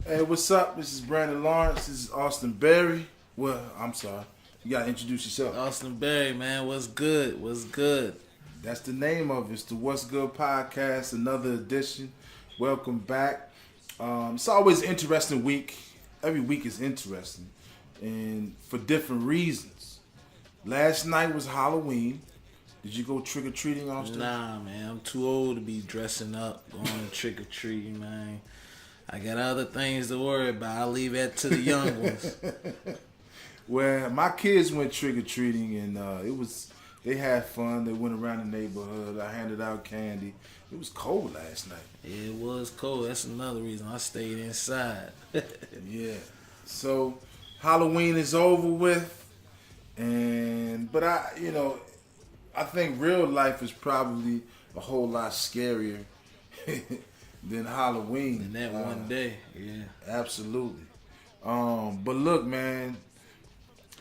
Hey, what's up? This is Brandon Lawrence. This is Austin Berry. Well, I'm sorry. You gotta introduce yourself. Austin Berry, man, what's good? What's good? That's the name of it. It's the What's Good podcast, another edition. Welcome back. It's always an interesting week. Every week is interesting, and for different reasons. Last night was Halloween. Did you go trick or treating, Austin? Nah, man, I'm too old to be dressing up, going trick or treating, man. I got other things to worry about. I'll leave that to the young ones. Well, my kids went trick or treating, and they had fun. They went around the neighborhood. I handed out candy. It was cold last night. It was cold. That's another reason I stayed inside. Yeah. So Halloween is over with, but I think real life is probably a whole lot scarier than Halloween. And that one day, yeah. Absolutely. But look, man,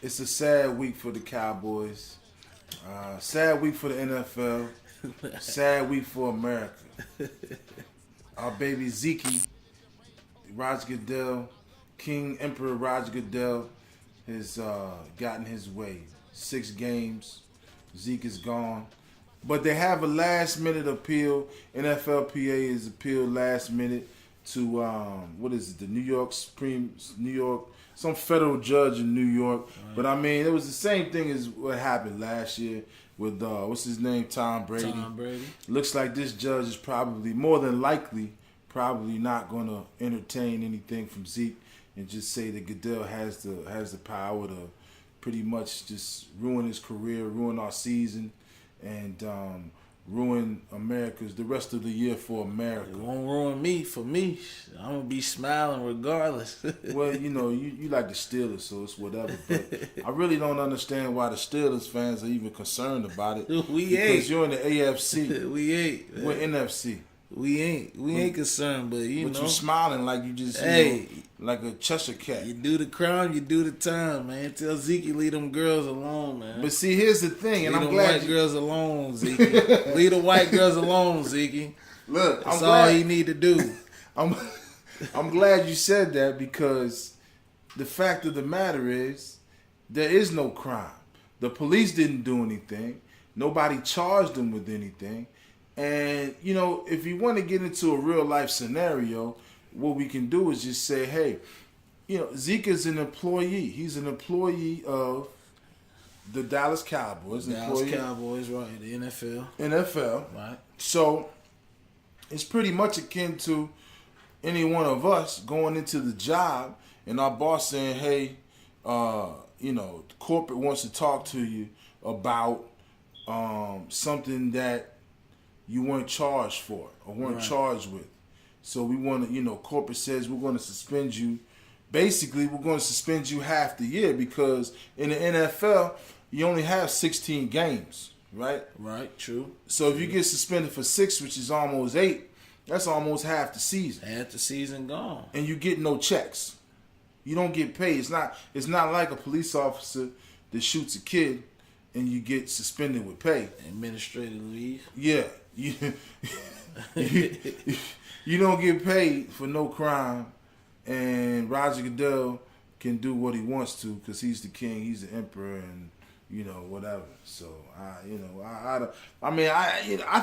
it's a sad week for the Cowboys. Sad week for the NFL. Sad week for America. Our baby Zeke, Roger Goodell, King Emperor Roger Goodell has gotten his way. 6 games. Zeke is gone. But they have a last minute appeal. NFLPA is appealed last minute to the New York, some federal judge in New York. Right. But I mean, it was the same thing as what happened last year with what's his name, Tom Brady. Tom Brady. Looks like this judge is probably more than likely not going to entertain anything from Zeke and just say that Goodell has the power to pretty much just ruin his career, ruin our season, and ruin the rest of the year for America. It won't ruin me. For me, I'm going to be smiling regardless. Well, you like the Steelers, so it's whatever. But I really don't understand why the Steelers fans are even concerned about it. Because you're in the AFC. We ain't. We're NFC. We ain't concerned, but you you're smiling like you just, like a Cheshire cat. You do the crime, you do the time, man. Tell Zeke leave them girls alone, man. But see, here's the thing, and I'm glad white girls alone, Zeke. Leave the white girls alone, Zeke. Look, that's all he need to do. I'm glad you said that, because the fact of the matter is there is no crime. The police didn't do anything. Nobody charged them with anything. And, if you want to get into a real life scenario, what we can do is just say, hey, Zeke is an employee. He's an employee of the Dallas Cowboys. Cowboys, right, the NFL. NFL. Right. So it's pretty much akin to any one of us going into the job and our boss saying, hey, the corporate wants to talk to you about something that you weren't charged for or weren't charged with. So we want to, corporate says we're going to suspend you. Basically, we're going to suspend you half the year, because in the NFL, you only have 16 games, right? Right, true. So if you get suspended for 6, which is almost 8, that's almost half the season. Half the season gone. And you get no checks. You don't get paid. It's not like a police officer that shoots a kid and you get suspended with pay. Administrative leave. Yeah. You don't get paid for no crime, and Roger Goodell can do what he wants to because he's the king, he's the emperor, and whatever. So I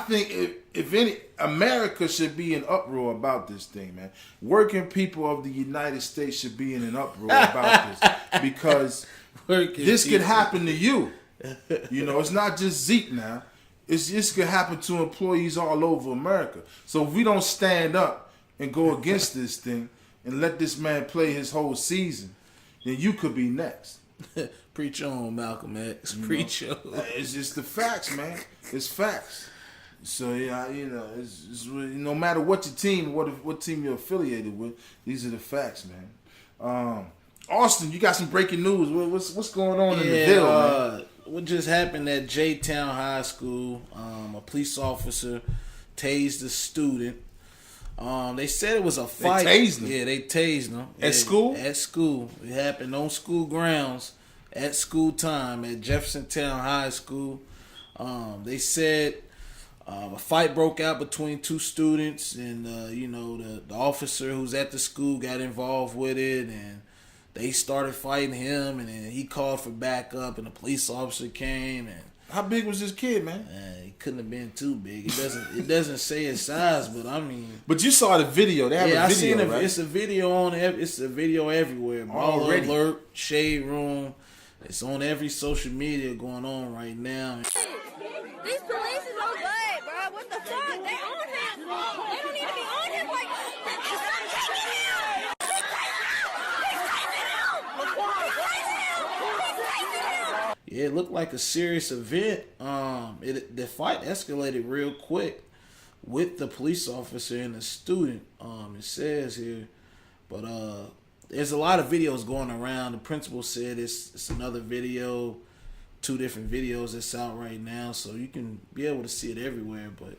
think if any, America should be in uproar about this thing, man. Working people of the United States should be in an uproar about this, because this could happen to you. It's not just Zeke now. This could happen to employees all over America. So if we don't stand up and go against this thing and let this man play his whole season, then you could be next. Preach on, Malcolm X. Preach on. It's just the facts, man. It's facts. So it's no matter what your team, what team you're affiliated with, these are the facts, man. Austin, you got some breaking news. What's going on in the Ville, man? What just happened at J-Town High School? A police officer tased a student. They said it was a fight. They tased him? Yeah, they tased him. At school? At school. It happened on school grounds at school time at Jeffersontown High School. They said A fight broke out between two students, and the officer who's at the school got involved with it, and they started fighting him, and then he called for backup, and the police officer came, and how big was this kid, man? he couldn't have been too big. It doesn't say his size, but I mean. But you saw the video. They have a video, I seen it. right? It's a video on. It's a video everywhere. Baller Already. Alert, Shade Room. It's on every social media going on right now. These police is no good, bro. What the fuck? They on him. They don't need to be on him like that. Take it out. He's taking out. Yeah, it looked like a serious event. The fight escalated real quick with the police officer and the student. It says here, but there's a lot of videos going around. The principal said it's another video, 2 different videos that's out right now, so you can be able to see it everywhere. But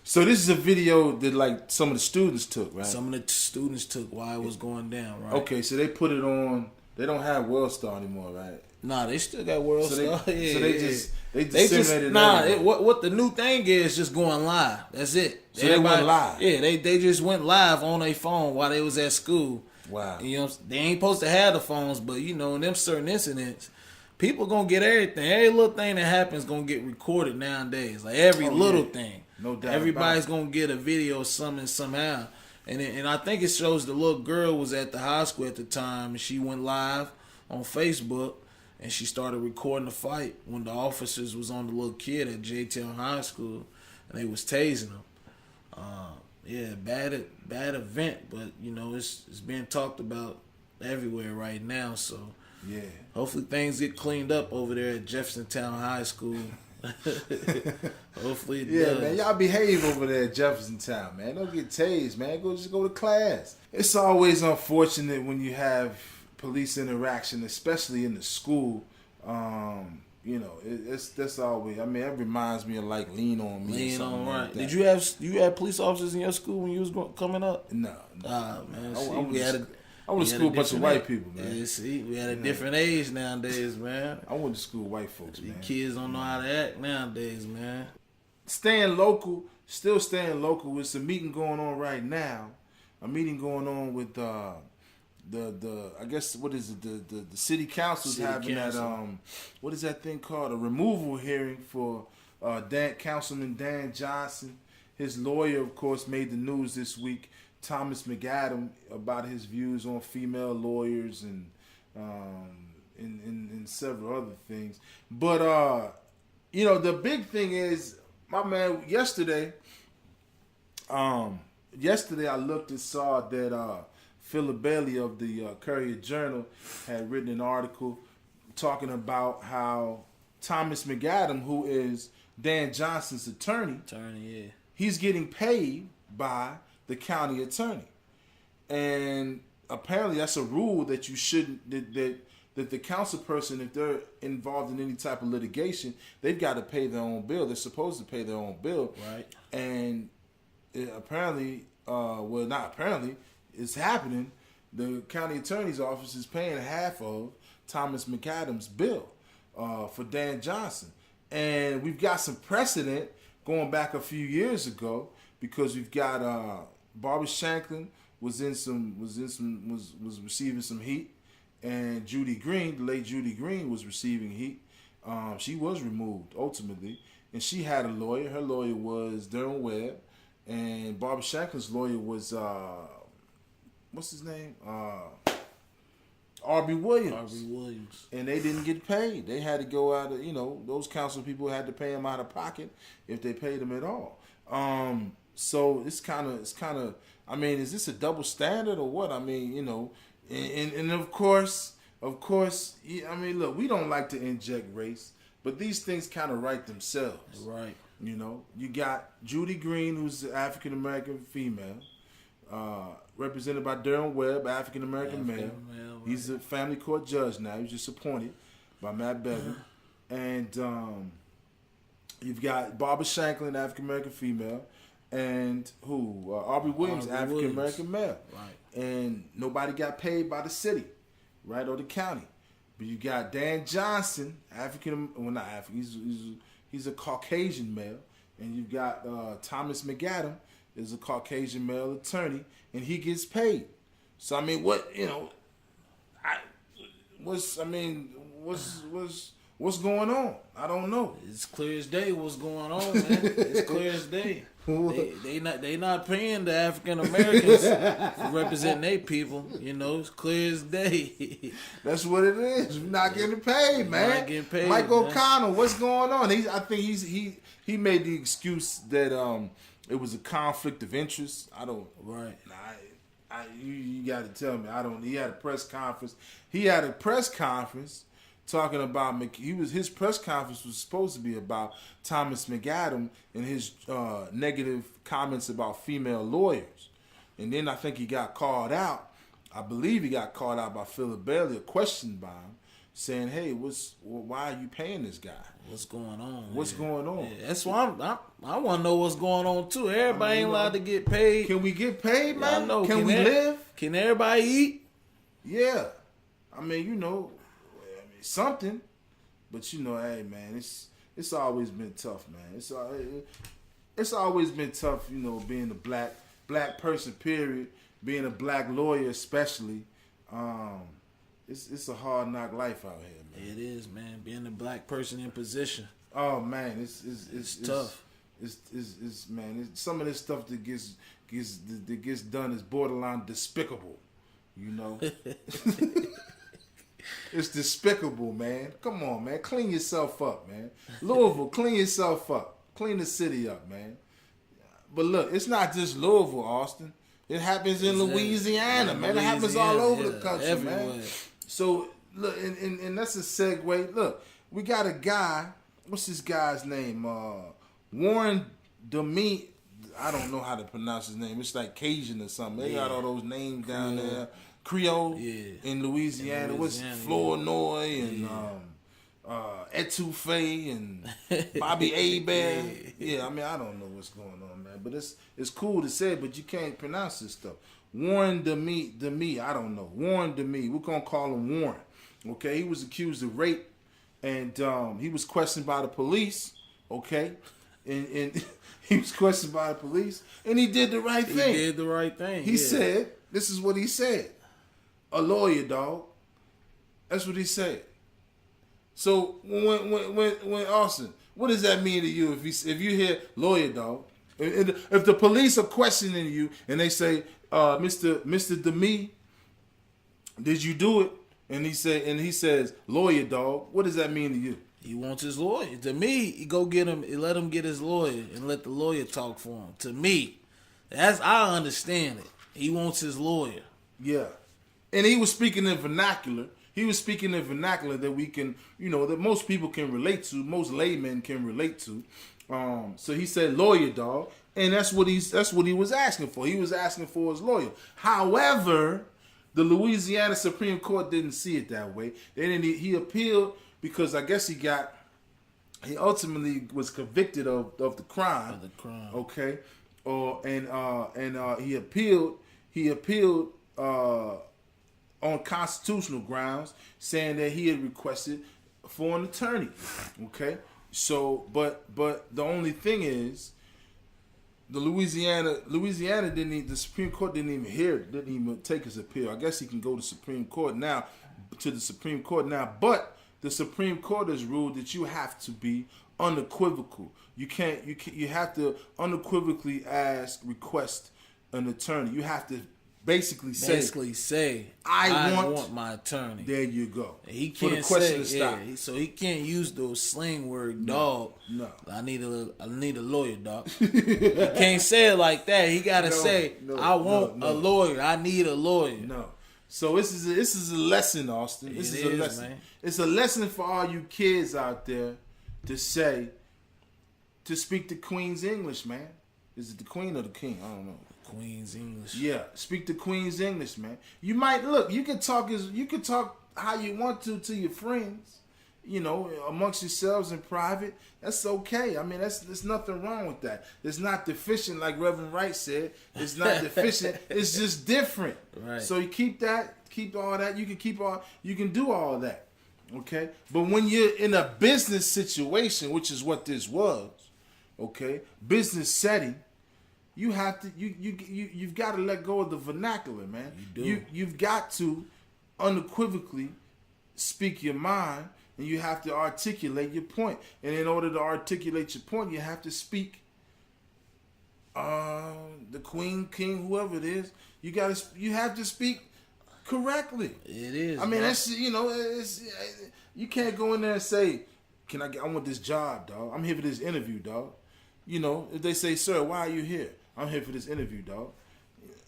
so this is a video that like some of the students took, right? some of the students took while it was going down, right? Okay, so they put it on. They don't have World Star anymore, right? Nah, they still got World Star. They disseminated. What the new thing is just going live. That's it. So they went live. Yeah, they just went live on their phone while they was at school. Wow. You know, they ain't supposed to have the phones, but you know, in them certain incidents, people gonna get everything. Every little thing that happens gonna get recorded nowadays. Like every little thing. No doubt. Everybody's gonna get a video of something somehow. And I think it shows the little girl was at the high school at the time, and she went live on Facebook, and she started recording the fight when the officers was on the little kid at J-Town High School, and they was tasing him. Bad event, but you know it's being talked about everywhere right now. So Yeah. hopefully things get cleaned up over there at Jeffersontown High School. Hopefully it does. Man, y'all behave over there at Jeffersontown, man. Don't get tased, man. Just go to class. It's always unfortunate when you have police interaction, especially in the school. That's always. I mean, that reminds me of like Lean On Me. Lean on, right? Like that. Did you have police officers in your school when you was coming up? No. Man. I We had a went to school with a bunch of white people, man. Yeah, see, we had a different age nowadays, man. I went to school with white folks, These man. kids don't know how to act nowadays, man. Staying local, still staying local. It's a meeting going on right now. A meeting going on with the I guess what is it, the city council's City having council. that what is that thing called, a removal hearing for Councilman Dan Johnson. His lawyer, of course, made the news this week, Thomas McAdam, about his views on female lawyers and several other things. But the big thing is, my man, yesterday I looked and saw that Philip Bailey of the Courier Journal had written an article talking about how Thomas McAdam, who is Dan Johnson's attorney, Yeah. he's getting paid by the county attorney. And apparently that's a rule that you shouldn't, that the council person, if they're involved in any type of litigation, they've got to pay their own bill. They're supposed to pay their own bill. Right. And apparently, not apparently, it's happening. The county attorney's office is paying half of Thomas McAdam's bill for Dan Johnson. And we've got some precedent going back a few years ago, because we've got Barbara Shanklin was receiving some heat, and Judy Green, the late Judy Green, was receiving heat. She was removed ultimately, and she had a lawyer. Her lawyer was Darren Webb, and Barbara Shanklin's lawyer was what's his name? R.B. Williams. And they didn't get paid. They had to go out of, those council people had to pay them out of pocket if they paid them at all. So it's kind of, I mean, is this a double standard or what? I mean, and of course, I mean, look, we don't like to inject race, but these things kind of write themselves. Right. You got Judy Green, who's an African-American female, represented by Darren Webb, African-American male. Right. He's a family court judge now. He was just appointed by Matt Bevin. And you've got Barbara Shanklin, African-American female, and R.B. Williams, African-American male. Right. And nobody got paid by the city, right, or the county. But you got Dan Johnson, not African, he's a Caucasian male. and you've got Thomas McAdam is a Caucasian male attorney, and he gets paid. So I mean, what's going on? I don't know. It's clear as day what's going on, man. It's clear as day. They not paying the African Americans for representing their people. You know, it's clear as day. That's what it is. We're not getting paid, man. Not getting paid, Mike man. O'Connell, what's going on? I think he made the excuse that it was a conflict of interest. I don't. Right. You got to tell me. I don't. He had a press conference. He had a press conference talking about his press conference was supposed to be about Thomas McAdam and his negative comments about female lawyers, and then I think he got called out. I believe he got called out by Philip Bailey, or questioned by him, saying, "Hey, why are you paying this guy? What's going on? What's going on?" Yeah, that's why I want to know what's going on too. Everybody ain't allowed to get paid. Can we get paid, man? I know. Can we live? Can everybody eat? Yeah, I mean, something. But hey, man, it's always been tough, man. It's always been tough, being a black person, period. Being a black lawyer, especially. It's a hard knock life out here, man. It is, man. Being a black person in position. Oh man, it's tough. It's man. Some of this stuff that gets done is borderline despicable. It's despicable, man. Come on, man. Clean yourself up, man. Louisville, clean yourself up. Clean the city up, man. But look, it's not just Louisville, Austin. It happens in Louisiana, man. It happens all over the country, everywhere. Man. So, look, and that's a segue. Look, we got a guy. What's this guy's name? Warren Demi. I don't know how to pronounce his name. It's like Cajun or something. They got all those names down there. Creole in Louisiana. What's Flournoy and Etouffee and Bobby Hebert. Yeah, I mean, I don't know what's going on, man. But it's cool to say, but you can't pronounce this stuff. Warren Demi, I don't know. Warren Demi. We're going to call him Warren. Okay, he was accused of rape, and he was questioned by the police, okay? And he was questioned by the police, and he did the right thing. He did the right thing. He said, this is what he said. A lawyer, dog. That's what he said. So when Austin, what does that mean to you if you hear lawyer, dog? If the police are questioning you and they say, Mr. Demi, did you do it? And he says, lawyer, dog. What does that mean to you? He wants his lawyer. To me, you go get him, let him get his lawyer and let the lawyer talk for him. To me, I understand it. He wants his lawyer. Yeah. And he was speaking in vernacular. He was speaking in vernacular that we can, that most people can relate to, most laymen can relate to. So he said, lawyer, dog. And that's what he was asking for. He was asking for his lawyer. However, the Louisiana Supreme Court didn't see it that way. He appealed because I guess he ultimately was convicted of the crime. Of the crime. Okay. He appealed on constitutional grounds, saying that he had requested for an attorney. Okay. So, but the only thing is, the Supreme Court didn't even hear it, didn't even take his appeal. I guess he can go to the Supreme Court now, but the Supreme Court has ruled that you have to be unequivocal. You have to unequivocally request an attorney. You have to basically say I want my attorney. There you go. He can't so he can't use those slang word, dog. No. I need a lawyer, dog. He can't say it like that. He gotta say I want a lawyer. I need a lawyer. No. So this is a lesson, Austin. This is a lesson. Man. It's a lesson for all you kids out there to speak the Queen's English, man. Is it the Queen or the King? I don't know. Queen's English. Yeah, speak the Queen's English, man. You might look. You can talk how you want to your friends, amongst yourselves in private. That's okay. I mean, there's nothing wrong with that. It's not deficient, like Reverend Wright said. It's not deficient. It's just different. Right. So you keep all that. You can do all that. Okay. But when you're in a business situation, which is what this was, okay, business setting, you have to you've got to let go of the vernacular, man. You've got to unequivocally speak your mind, and you have to articulate your point. And in order to articulate your point, you have to speak the queen, king, whoever it is. You have to speak correctly. It is. I mean, that's you can't go in there and say, I want this job, dog. I'm here for this interview, dog. You know, if they say, sir, why are you here? I'm here for this interview, dog.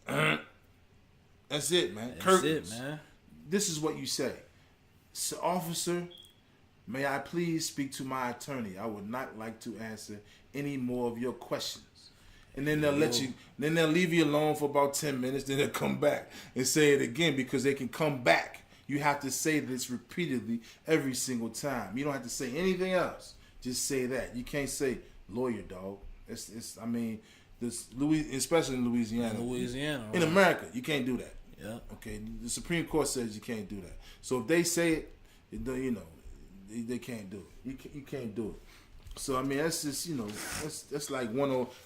That's it, man. That's it, man. This is what you say. So, officer, may I please speak to my attorney? I would not like to answer any more of your questions. And then they'll they'll leave you alone for about 10 minutes, then they'll come back and say it again because they can come back. You have to say this repeatedly every single time. You don't have to say anything else. Just say that. You can't say lawyer, dog. Especially in Louisiana. In America, you can't do that. Yeah. Okay. The Supreme Court says you can't do that. So if they say it, you know, they can't do it. You can't do it. So I mean, that's just that's like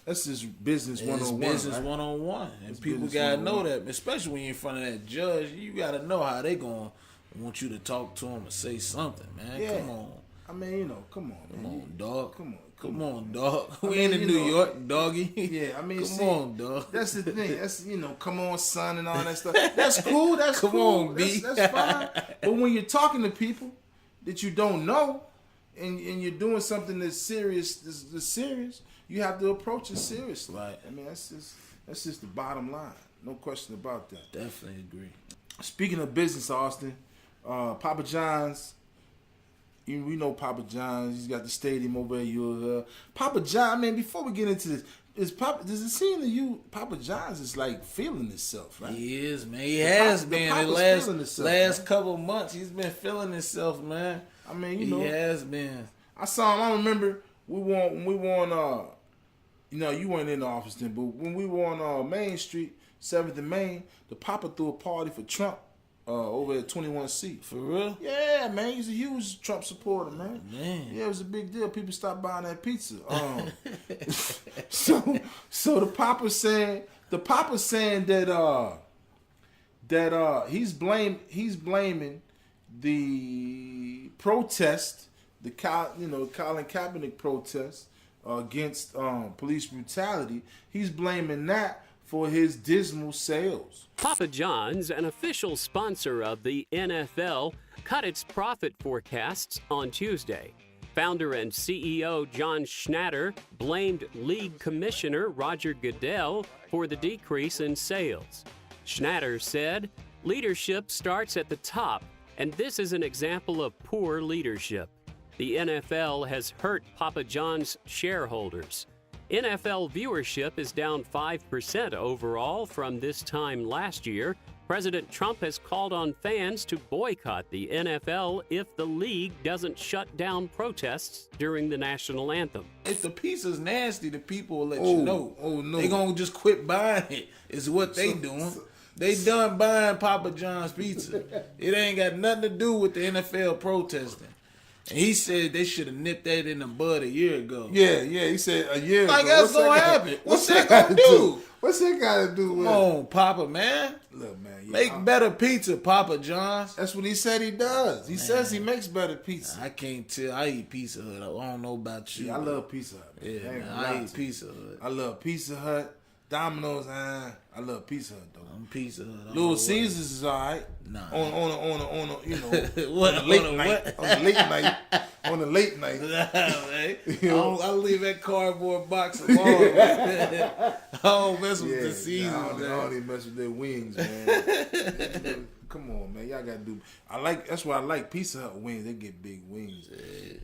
that's just business 101. It's business 101, and people gotta know that, especially when you're in front of that judge. You gotta know how they gonna want you to talk to them or say something, man. Yeah. Come on. I mean, come on, dog. Come on, dog. We ain't in New York, doggy. Yeah, I mean, come on, dog. That's the thing. That's come on, son, and all that stuff. That's cool. That's come cool. on, B. That's fine. But when you're talking to people that you don't know, and you're doing something that's serious, you have to approach it seriously. Right. I mean, that's just the bottom line. No question about that. Definitely agree. Speaking of business, Austin, Papa John's. We know Papa John's. He's got the stadium over there. Papa John, man. Before we get into this, does it seem to you Papa John's is like feeling himself, right? He is, man. He has been the last couple months. He's been feeling himself, man. I mean, he has been. I saw him. I remember we won. You weren't in the office then, but when we were on Main Street, 7th and Main, the Papa threw a party for Trump over at 21C. For real? Yeah, man. He's a huge Trump supporter, man. Man. Yeah, it was a big deal. People stopped buying that pizza. So the Papa's saying that he's blaming the protest, the Colin Kaepernick protest against police brutality. He's blaming that for his dismal sales. Papa John's, an official sponsor of the NFL, cut its profit forecasts on Tuesday. Founder and CEO John Schnatter blamed League Commissioner Roger Goodell for the decrease in sales. Schnatter said, "Leadership starts at the top, and this is an example of poor leadership. The NFL has hurt Papa John's shareholders. NFL viewership is down 5% overall from this time last year. President Trump has called on fans to boycott the NFL if the league doesn't shut down protests during the national anthem." If the pizza's nasty, the people will let you know. Oh, no. They gonna just quit buying it, is what they doing. They done buying Papa John's pizza. It ain't got nothing to do with the NFL protesting. And he said they should have nipped that in the bud a year ago. Yeah, he said a year ago. Like, that's gonna happen. What's that gonna do? What's that got to do with it? Come on, Papa, man. Look, man. Make better pizza, Papa John's. That's what he said he does. He says he makes better pizza. I can't tell. I eat Pizza Hut. I don't know about you. Yeah, I love Pizza Hut. Yeah, man, I eat Pizza Hut. I love Pizza Hut. Domino's, I love Pizza Hut though. I'm Pizza Hut. Little Caesars is alright. Nah. On What? on a late night. On a late night. On a late night. Nah, man. I'll leave that cardboard box alone. I don't mess with the Caesars. I don't even mess with their wings, man. Come on, man. Y'all gotta do. That's why I like Pizza Hut wings. They get big wings. Yeah.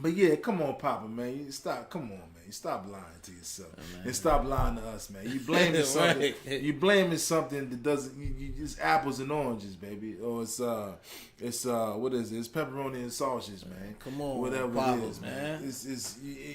But yeah, come on, Papa, man. Come on, man. Stop lying to yourself and stop lying to us, man. You blaming something. Right. You blaming something that doesn't. It's apples and oranges, baby. Or it's what is it? It's pepperoni and sausage, man. Come on, whatever Papa, it is, man.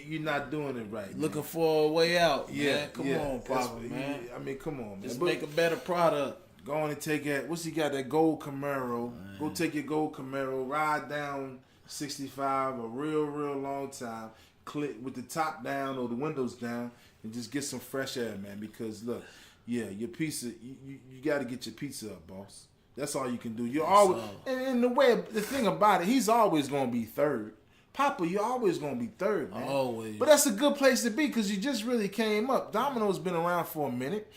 You're not doing it right. Looking for a way out, man. Yeah, come on, Papa, man. I mean, come on, man. Just make a better product. Go on and take that. What's he got? That gold Camaro. Man. Go take your gold Camaro. Ride down 65 a real long time. with the top down or the windows down and just get some fresh air, man. Because look, yeah, your pizza, you got to get your pizza up, boss. That's all you can do. You're always, and the thing about it, he's always gonna be third. Papa, you're always gonna be third, man. Always. But that's a good place to be because you just really came up. Domino's been around for a minute.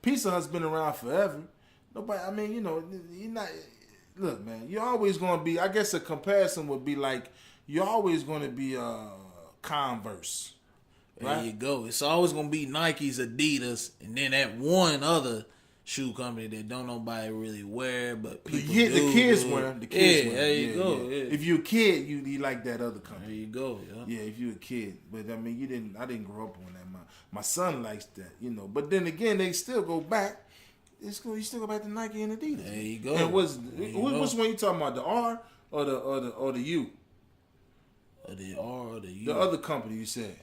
Pizza Hut's been around forever. Nobody, I mean, you're not. Look, man, you're always gonna be. I guess a comparison would be like you're always gonna be Converse. Right? There you go. It's always gonna be Nikes, Adidas, and then that one other shoe company that don't nobody really wear, but people do. The kids wear them. The kids wear them. There you go. Yeah. If you're a kid, you like that other company. There you go. Yeah, if you're a kid, but I mean, I didn't grow up on that. My son likes that, But then again, they still go back. You still go back to Nike and Adidas. There you go. And which one you talking about? The R or the U? The R or the U? The other company you said.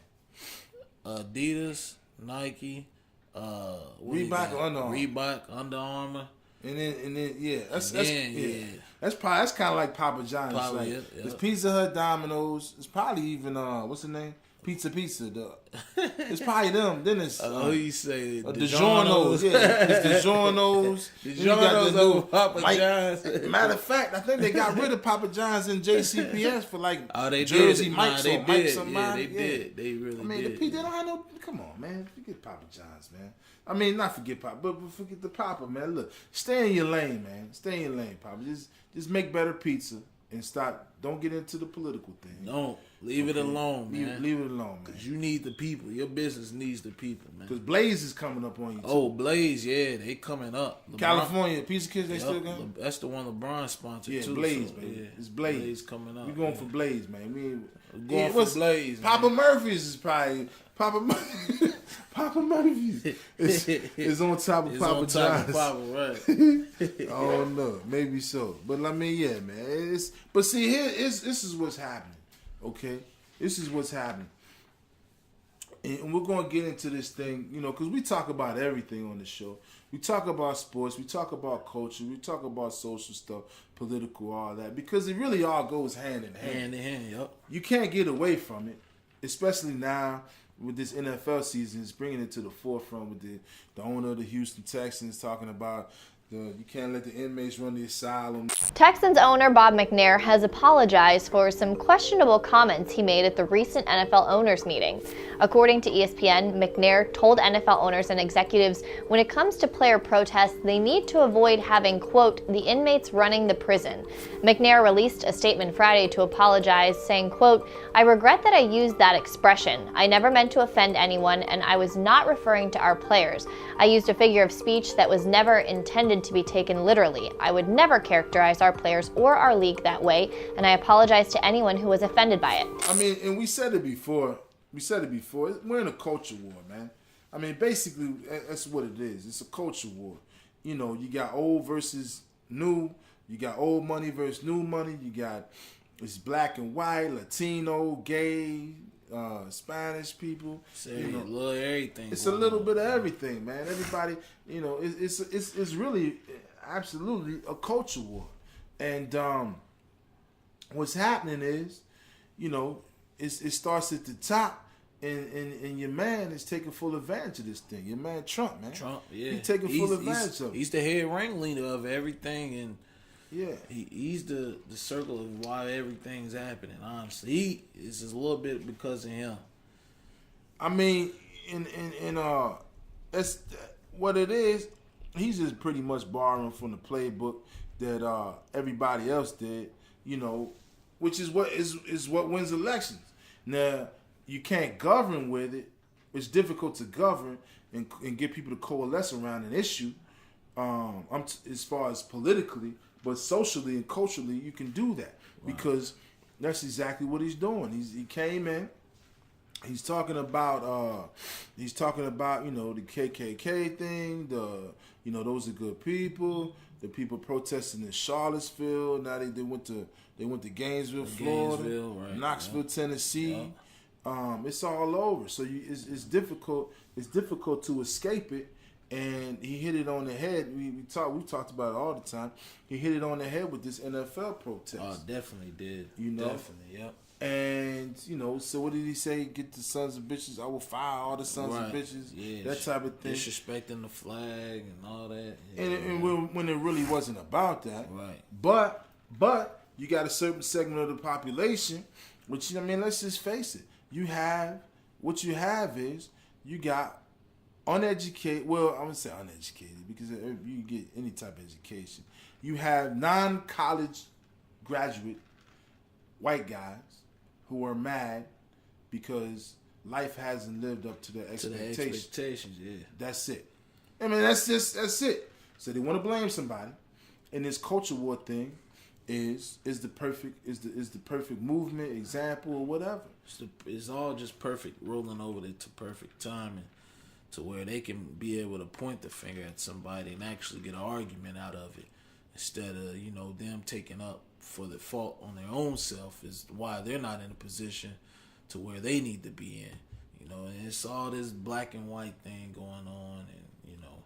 Adidas, Nike, Reebok or Under Armour. Reebok, Under Armour. And then yeah, that's yeah. That's kind of like Papa John's. Probably, like, yeah. It's Pizza Hut, Domino's. It's probably even what's the name? Pizza. It's probably them. Then it's who you say? DiGiorno's. Yeah, it's DiGiorno's. DiGiorno's over Papa John's. Matter of fact, I think they got rid of Papa John's and JCPS for like they Jersey did. Mike's they or Mike did. somebody. Yeah, they did. They really I mean, did. they don't have no. Come on, man. Forget Papa John's, man. I mean, not forget Papa, but forget the Papa, man. Look, stay in your lane, man. Stay in your lane, Papa. Just make better pizza and stop. Don't get into the political thing. Don't. Leave it alone, man. Leave it alone, man. Because you need the people. Your business needs the people, man. Because Blaze is coming up on you, too. Oh, Blaze, yeah. They coming up. California, Pizza Kids, they still got? That's the one LeBron sponsored, yeah, too. Blaze, so, baby. Yeah. It's Blaze. Blaze coming up. We going for Blaze, man. We're going for Blaze, man. Papa Murphy's is probably... Papa Murphy's is on top of Papa John's. Of Papa, right. I don't know. Maybe so. But I mean, yeah, man. But see, this is what's happening. Okay? This is what's happening. And we're going to get into this thing, because we talk about everything on the show. We talk about sports. We talk about culture. We talk about social stuff, political, all that. Because it really all goes hand in hand. Hand in hand, yep. You can't get away from it, especially now with this NFL season. It's bringing it to the forefront with the owner of the Houston Texans talking about you can't let the inmates run the asylum. Texans owner Bob McNair has apologized for some questionable comments he made at the recent NFL owners meeting. According to ESPN, McNair told NFL owners and executives when it comes to player protests, they need to avoid having, quote, the inmates running the prison. McNair released a statement Friday to apologize, saying, quote, I regret that I used that expression. I never meant to offend anyone, and I was not referring to our players. I used a figure of speech that was never intended to be taken literally. I would never characterize our players or our league that way, and I apologize to anyone who was offended by it. I mean, and we said it before. We're in a culture war, man. I mean, basically, that's what it is. It's a culture war. You got old versus new. You got old money versus new money. You got it's black and white, Latino, gay, Spanish people. Little everything. It's a little bit of everything, man. Everybody, it's really absolutely a culture war. And what's happening is, it starts at the top, and your man is taking full advantage of this thing. Your man Trump, man. Trump, yeah. He's taking full advantage of it. He's the head ringleader of everything, and yeah, he's the circle of why everything's happening. Honestly, it's just a little bit because of him. I mean, that's what it is. He's just pretty much borrowing from the playbook that everybody else did, which is what wins elections. Now, you can't govern with it. It's difficult to govern and get people to coalesce around an issue. As far as politically, but socially and culturally, you can do that because that's exactly what he's doing. He came in. He's talking about the KKK thing. Those are good people. The people protesting in Charlottesville. Now they went to Gainesville, Florida, Knoxville, Tennessee. It's all over. So it's difficult. It's difficult to escape it. And he hit it on the head. We talked about it all the time. He hit it on the head with this NFL protest. Oh, definitely did. Definitely, yep. And, you know, so what did he say? Get the sons of bitches. I will fire all the sons of bitches. Yeah, that type of thing. Disrespecting the flag and all that. Yeah, And when it really wasn't about that. Right. But you got a certain segment of the population, which, I mean, let's just face it. What you have is you got uneducated, well, I would say uneducated because you get any type of education. You have non-college graduate white guys who are mad because life hasn't lived up to their expectations. Yeah. That's it. I mean, that's it. So they want to blame somebody, and this culture war thing is the perfect movement, example, or whatever. It's all just perfect, rolling over to perfect timing, to where they can be able to point the finger at somebody and actually get an argument out of it, instead of, you know, them taking up for the fault on their own self is why they're not in a position to where they need to be in. You know, and it's all this black and white thing going on, and, you know,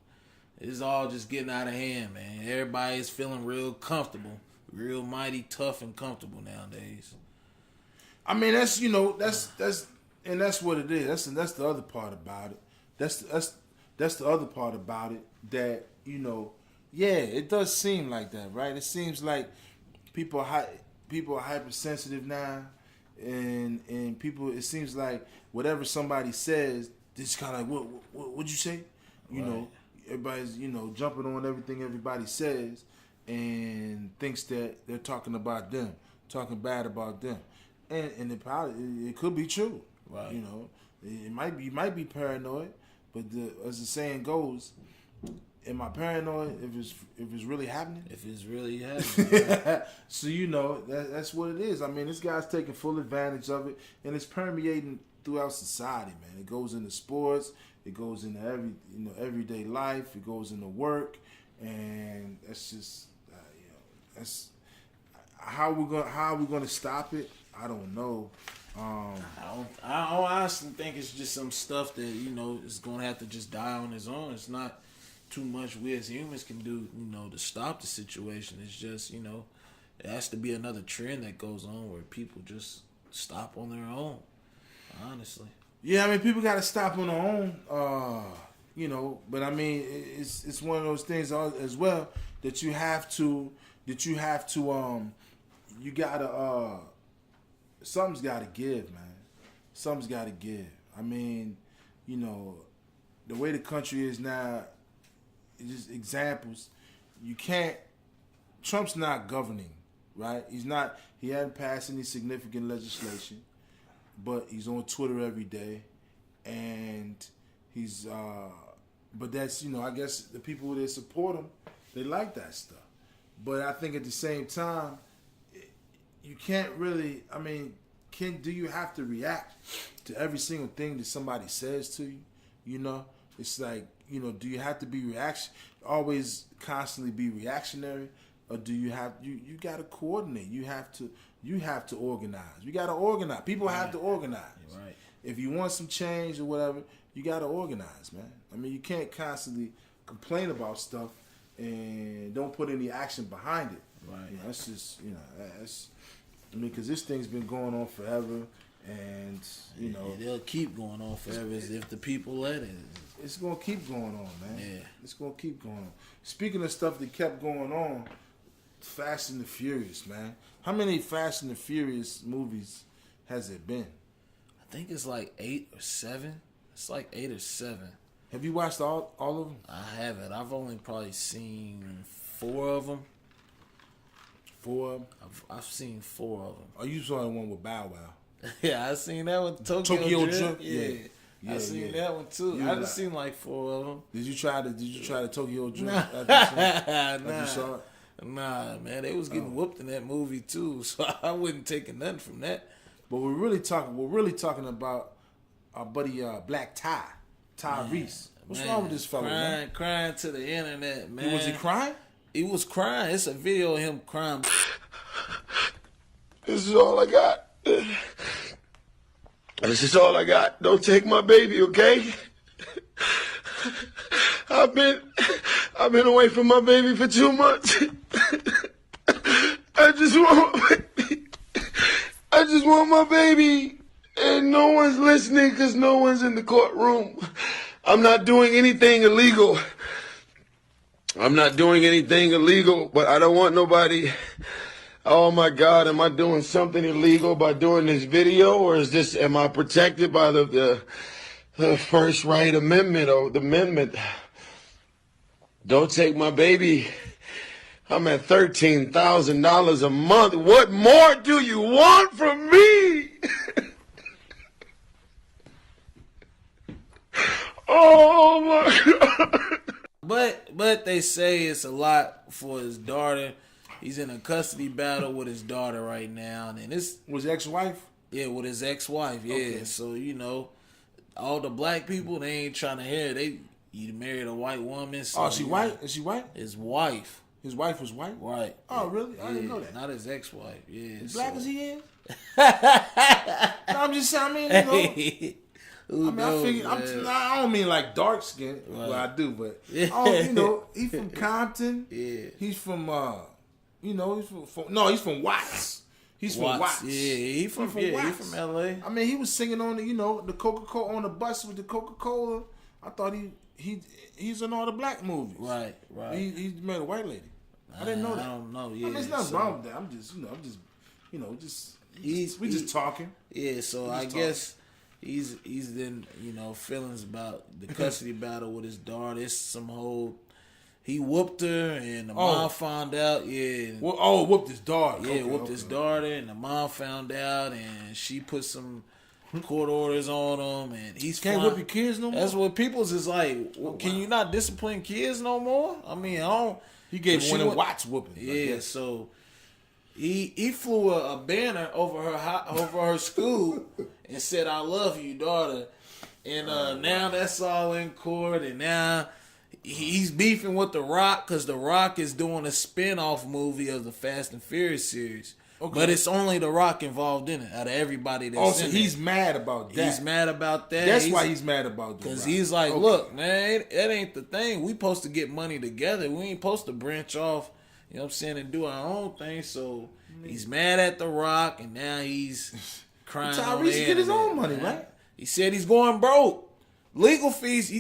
it's all just getting out of hand, man. Everybody's feeling real comfortable, real mighty tough and comfortable nowadays. I mean, that's, you know, that's what it is. That's the other part about it. That's the other part about it, that, you know, yeah, it does seem like that, right? It seems like people are hypersensitive now, and people, it seems like whatever somebody says, it's kind of like, what'd you say? You know, everybody's, you know, jumping on everything everybody says and thinks that they're talking about them, talking bad about them, and it could be true, right? You know, you might be paranoid, but as the saying goes, am I paranoid if it's really happening? If it's really happening. So, you know, that's what it is. I mean, this guy's taking full advantage of it, and it's permeating throughout society, man. It goes into sports, it goes into everyday life, it goes into work, and that's just that's how are we gonna stop it? I don't know. I honestly think it's just some stuff that, you know, is gonna have to just die on its own. It's not too much we as humans can do, you know, to stop the situation. It's just, you know, it has to be another trend that goes on where people just stop on their own, honestly. Yeah, I mean, people got to stop on their own, you know, but I mean, it's one of those things as well that you gotta, something's gotta give, man. Something's gotta give. I mean, you know, the way the country is now, just examples, Trump's not governing, right? He hasn't passed any significant legislation, but he's on Twitter every day, and but that's, you know, I guess the people that support him, they like that stuff. But I think at the same time, you can't really, I mean, do you have to react to every single thing that somebody says to you? You know, it's like, you know, do you have to be always constantly be reactionary, or do you have you got to coordinate? You have to organize. You got to organize. People have to organize. Right. If you want some change or whatever, you got to organize, man. I mean, you can't constantly complain about stuff and don't put any action behind it. Right. You know, that's just, you know, that's, I mean, because this thing's been going on forever, and, you know, they'll keep going on forever if the people let it. It's gonna keep going on, man. Yeah. It's gonna keep going on. Speaking of stuff that kept going on, Fast and the Furious, man. How many Fast and the Furious movies has it been? I think it's like 8 or 7. It's like 8 or 7. Have you watched all of them? I haven't. I've only probably seen 4 of them. 4 of them? I've seen 4 of them. Oh, you saw the one with Bow Wow. Yeah, I seen that one. Tokyo Drift. Yeah. I seen that one too. I just seen like 4 of them. Did you try the Tokyo Drift? Nah. You saw it? Nah, man, they was getting whooped in that movie too, so I wasn't taking nothing from that. But we're really talking about our buddy Black Tyrese. What's wrong with this fella, man? Crying to the internet, man. Was he crying? He was crying. It's a video of him crying. This is all I got. This is all I got. Don't take my baby, okay? I've been away from my baby for 2 months. I I just want my baby. And no one's listening because no one's in the courtroom. I'm not doing anything illegal. I'm not doing anything illegal, but I don't want nobody. Oh my God, am I doing something illegal by doing this video, or am I protected by the First Right Amendment or the amendment? Don't take my baby. I'm at $13,000 a month. What more do you want from me? Oh my God. But they say it's a lot for his daughter. He's in a custody battle with his daughter right now, and it's Was ex-wife? yeah, with his ex-wife. Yeah, Okay. so all the black people, they ain't trying to hear it. You married a white woman. So, Oh, she white? Is she white? His wife, His wife was white? right? Oh, really? I didn't Yeah, know that. Not his ex-wife. Yeah, Black so. as he is? No, I'm just saying, I mean, Who I mean, knows, I figure, man? I don't mean like dark skin. Right. Well, I do, but I don't, he's from Compton. Yeah. He's from, he's from Watts. He's from Watts. Yeah, he from Watts. LA. I mean, he was singing on the Coca-Cola, on the bus with the Coca-Cola. I thought he's in all the black movies. Right. He married a white lady. I didn't know that. I don't know. Yeah, I mean, there's nothing so- wrong with that. We just talking. Yeah, so I guess he's then feelings about the custody battle with his daughter. It's some whole he whooped her and the mom found out. Yeah, Whooped his daughter. yeah, whooped his daughter and the mom found out and she put some court orders on him and he's Can't fine. whip your kids no more. That's what people's is like. Can you not discipline kids no more? I mean, I don't. He gave She one of went- Watts whooping. Yeah, so he flew a banner over her school and said, "I love you, daughter." And now that's all in court, and now he's beefing with The Rock because The Rock is doing a spin-off movie of the Fast and Furious series. Okay. But it's only The Rock involved in it out of everybody that's So in he's it. mad about that. He's mad about that. That's why he's mad about that. Because he's like, look, man, that ain't the thing. We supposed to get money together. We ain't supposed to branch off, you know what I'm saying, and do our own thing. So he's mad at The Rock, and now he's crying on Tyrese the get his internet, own money, man. right? He said he's going broke. Legal fees,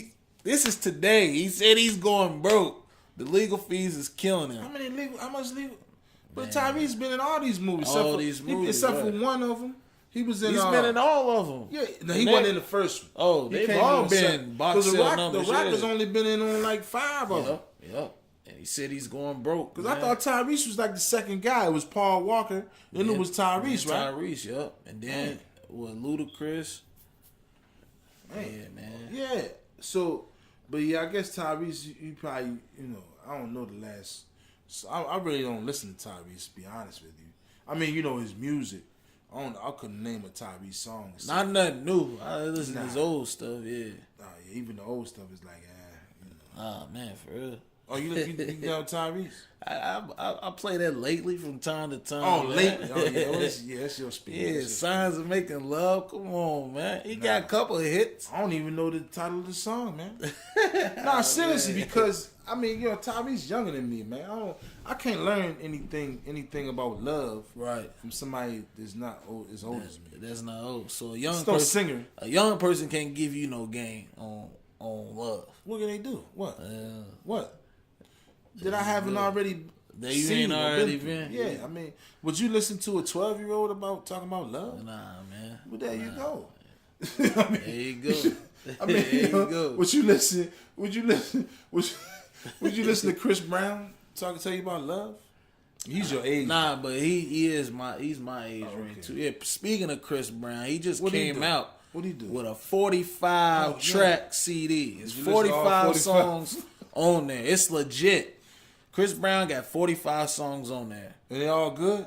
this is today. He said he's going broke. The legal fees is killing him. How much legal? But Tyrese been in all these movies. All these movies, except right. for one of them. He was in. He's been in all of them. Yeah, no, he wasn't in the first one. Oh, He they've came all in been second. box 'Cause sale The numbers, Rock yeah. has only been in on like 5 of them. Yep. And he said he's going broke. Because I thought Tyrese was like the second guy. It was Paul Walker. Then it was Tyrese, right? Tyrese, yep. And then with Ludacris. Yeah, man. Yeah. So, but yeah, I guess Tyrese, you probably, I don't know the last. So I really don't listen to Tyrese, to be honest with you. I mean, his music. I couldn't name a Tyrese song. Not nothing new. I listen to his old stuff, yeah. Nah, yeah, even the old stuff is like, Oh, man, for real. Oh, you know Tyrese? I play that lately from time to time. Oh, man. lately. Oh, yeah, that's your speed. Yeah, Signs of Making Love. Come on, man. He got a couple of hits. I don't even know the title of the song, man. Nah, seriously, because I mean, Tyrese younger than me, man. I can't learn anything about love, right, from somebody that's not as old as me. That's not old. So a young singer. A young person can't give you no game on love. What can they do? What? Uh, What? Did I haven't already? That you seen ain't or already through? been? Yeah, I mean, would you listen to a 12-year-old about talking about love? Nah, man. Well, there you go. I mean, there you go. I mean, there you go. Would you listen to Chris Brown tell you about love? He's your age. Nah, but he's my age range too. Yeah. Speaking of Chris Brown, he just came out. What he do? With a 45 track CD. It's 45 songs on there. It's legit. Chris Brown got 45 songs on there. And they all good?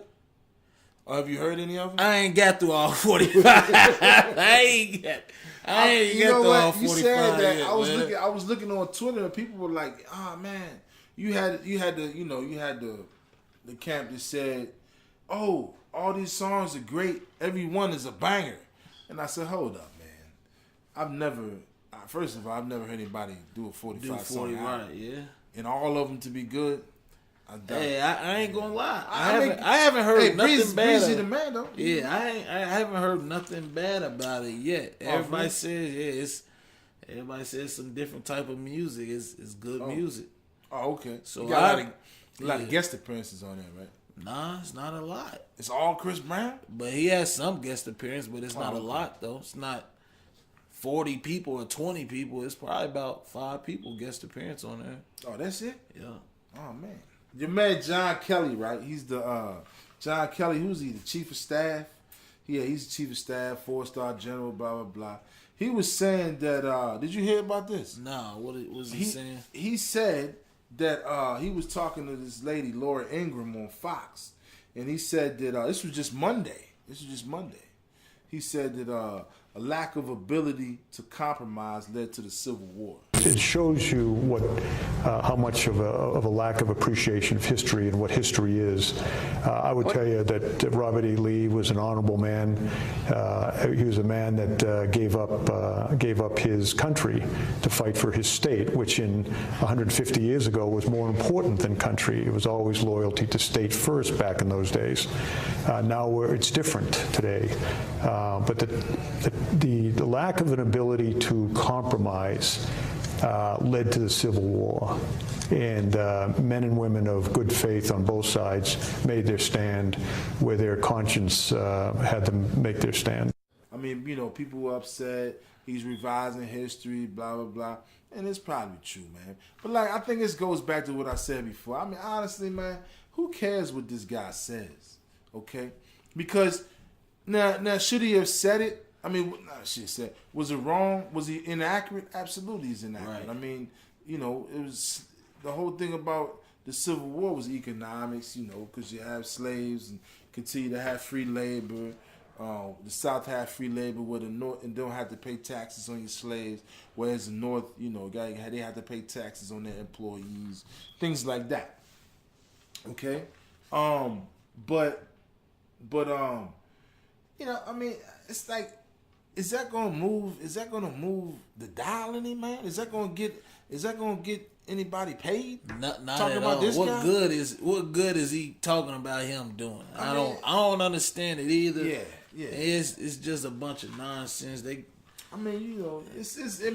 Or have you heard any of them? I ain't got through all 45. I ain't got through all 45. You said that. yet, I was looking on Twitter and people were like, "Oh man, you had the camp that said, oh, all these songs are great. Every one is a banger." And I said, "Hold up, man. First of all, I've never heard anybody do a 45 song album. Right, yeah. And all of them to be good. Hey, I ain't gonna lie. I I haven't heard nothing bad. Breezy the man though. Yeah, I haven't heard nothing bad about it yet. Everybody says everybody says some different type of music. It's good music. Oh, okay. So you got a lot of guest appearances on there, right? Nah, it's not a lot. It's all Chris Brown? But he has some guest appearance, but it's not a lot though. It's not 40 people or 20 people. It's probably about 5 people guest appearance on there. Oh, that's it? Yeah. Oh man. Your man John Kelly, right? He's the John Kelly, who's he? The chief of staff? Yeah, he's the chief of staff, 4-star general, blah blah blah. He was saying that did you hear about this? Nah, what was he saying? He said that he was talking to this lady, Laura Ingraham, on Fox. And he said that this was just Monday. He said that a lack of ability to compromise led to the Civil War. It shows you how much of a lack of appreciation of history and what history is. I would tell you that Robert E. Lee was an honorable man. He was a man that gave up his country to fight for his state, which in 150 years ago was more important than country. It was always loyalty to state first back in those days. Now it's different today. But the lack of an ability to compromise led to the Civil War. And men and women of good faith on both sides made their stand where their conscience had them make their stand. I mean, people were upset. He's revising history, blah, blah, blah. And it's probably true, man. But, I think this goes back to what I said before. I mean, honestly, man, who cares what this guy says, okay? Because now should he have said it? I mean, she said, was it wrong? Was he inaccurate? Absolutely, he's inaccurate. Right. I mean, it was the whole thing about the Civil War was economics, because you have slaves and continue to have free labor. The South had free labor where the North and don't have to pay taxes on your slaves, whereas the North, they had to pay taxes on their employees, things like that. Okay, but I mean, it's like. Is that gonna move the dial any, man? Is that gonna get anybody paid? Not talking at about all. This what guy? What good is he talking about him doing? I don't understand it either. Yeah. It's just a bunch of nonsense. It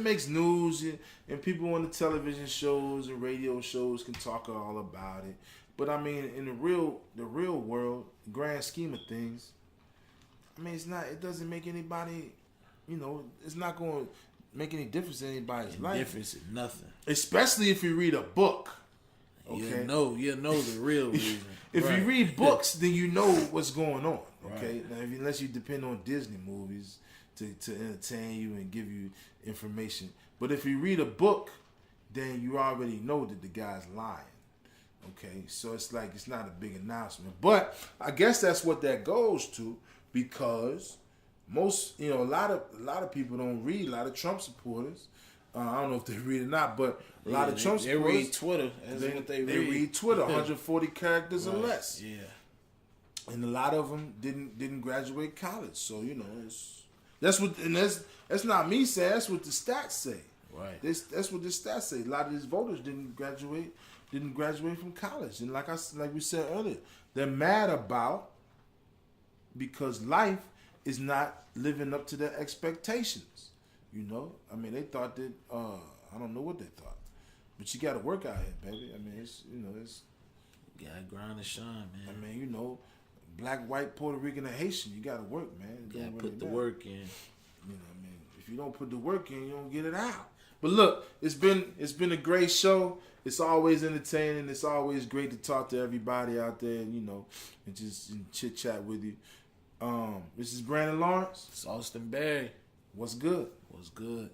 makes news and people on the television shows and radio shows can talk all about it. But I mean, in the real world, the grand scheme of things, I mean, it doesn't make anybody. It's not going to make any difference in anybody's life. Difference is nothing. Especially if you read a book. Okay? You know the real reason. If you read books, then you know what's going on. Okay, Right. now, unless you depend on Disney movies to entertain you and give you information. But if you read a book, then you already know that the guy's lying. Okay, so it's not a big announcement. But I guess that's what that goes to, because most, a lot of people don't read. A lot of Trump supporters, I don't know if they read or not, but a lot of Trump supporters, they read Twitter. That's what they read. They read Twitter, 140 characters or less. Yeah, and a lot of them didn't graduate college. So that's not me saying. That's what the stats say. Right. That's what the stats say. A lot of these voters didn't graduate from college, and like we said earlier, they're mad about because life is not living up to their expectations. I mean, they thought that I don't know what they thought, but you got to work out here, baby. I mean, it's you gotta grind and shine, man. I mean, black, white, Puerto Rican, and Haitian, you got to work, man. You gotta put the work in. What I mean, if you don't put the work in, you don't get it out. But look, it's been a great show. It's always entertaining. It's always great to talk to everybody out there, and just chit chat with you. This is Brandon Lawrence. It's Austin Berry. What's good? What's good?